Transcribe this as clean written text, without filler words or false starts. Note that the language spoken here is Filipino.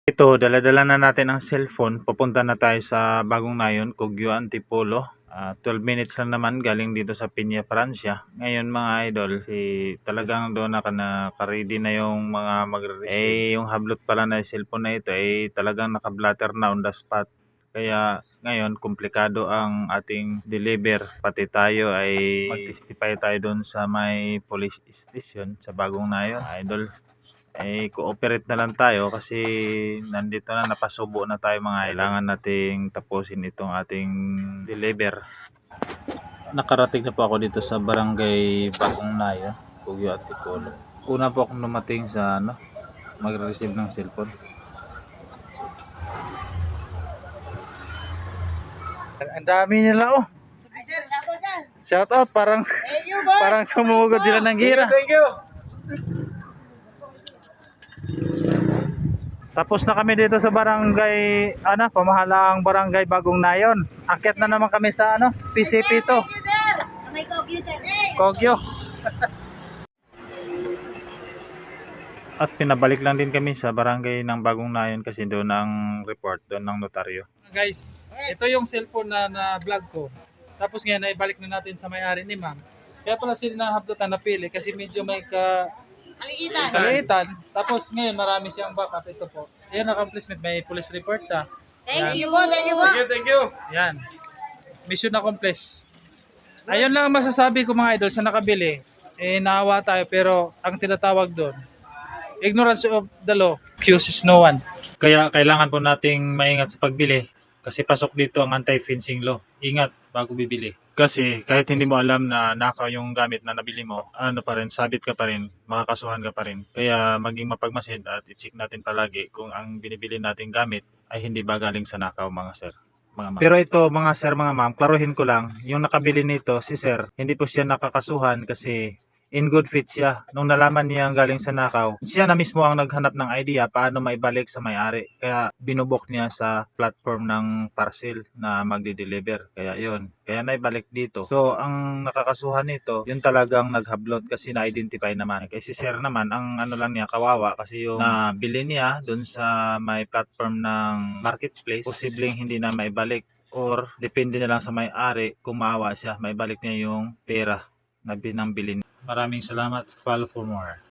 Ito, dala-dala na natin ang cellphone. Papunta na tayo sa Bagong Nayon, Kogyo, Antipolo. 12 minutes lang naman galing dito sa Piña, Francia. Ngayon mga idol, talagang doon naka-ready na yung mga magre-receive. Yung hablot pala na cellphone na ito talagang naka-blatter na on the spot. Kaya ngayon, komplikado ang ating deliver. Pati tayo ay mag-testify tayo doon sa may police station sa Bagong Nayon, idol. Cooperate na lang tayo kasi nandito na, napasubo na tayo mga. Kailangan nating tapusin itong ating deliver. Nakarating na po ako dito sa barangay Bagong Nayon, Kogyo, Antipolo. Una po akong dumating sa mag-receive ng cellphone. Ang dami nila Shout out, parang parang sumugod sila ng gira. Thank you. Tapos na kami dito sa barangay, pamahalaang barangay Bagong Nayon. Akyat na naman kami sa PCP to. May Kogyo, sir. Kogyo. At pinabalik lang din kami sa barangay ng Bagong Nayon kasi doon ang report doon ng notaryo. Guys, ito yung cellphone na vlog ko. Tapos ngayon naibalik na natin sa may-ari ni ma'am. Kaya pala sila nahablutan napili kasi medyo may kaliitan. Tapos ngayon marami siyang backup. Ito po. Ayan, accomplishment. May police report na. Thank you po, thank you po. Thank you. Yan. Mission accomplished. Ayun lang ang masasabi ko mga idol sa nakabili. Naawa tayo pero ang tinatawag doon, ignorance of the law accuses no one. Kaya kailangan po nating maingat sa pagbili kasi pasok dito ang anti-fencing law. Ingat bago bibili. Kasi kahit hindi mo alam na nakaw yung gamit na nabili mo, sabit ka pa rin, makakasuhan ka pa rin. Kaya maging mapagmasid at i-check natin palagi kung ang binibili nating gamit ay hindi ba galing sa nakaw, mga sir. Mga ma'am. Pero ito mga sir, mga ma'am, klaruhin ko lang, yung nakabili nito, si sir, hindi po siya nakakasuhan kasi in good faith siya. Nung nalaman niya ang galing sa nakaw, siya na mismo ang naghanap ng idea paano maibalik sa may-ari. Kaya binubok niya sa platform ng parcel na magde-deliver. Kaya yun. Kaya naibalik dito. So, ang nakakasuhan nito, yun talagang naghablot kasi na-identify naman. Kasi si sir naman, ang lang niya, kawawa kasi yung nabili niya dun sa may platform ng marketplace, posibleng hindi na maibalik. Or, depende na lang sa may-ari kung maawa siya, maibalik niya yung pera na binambili. Maraming salamat. Follow for more.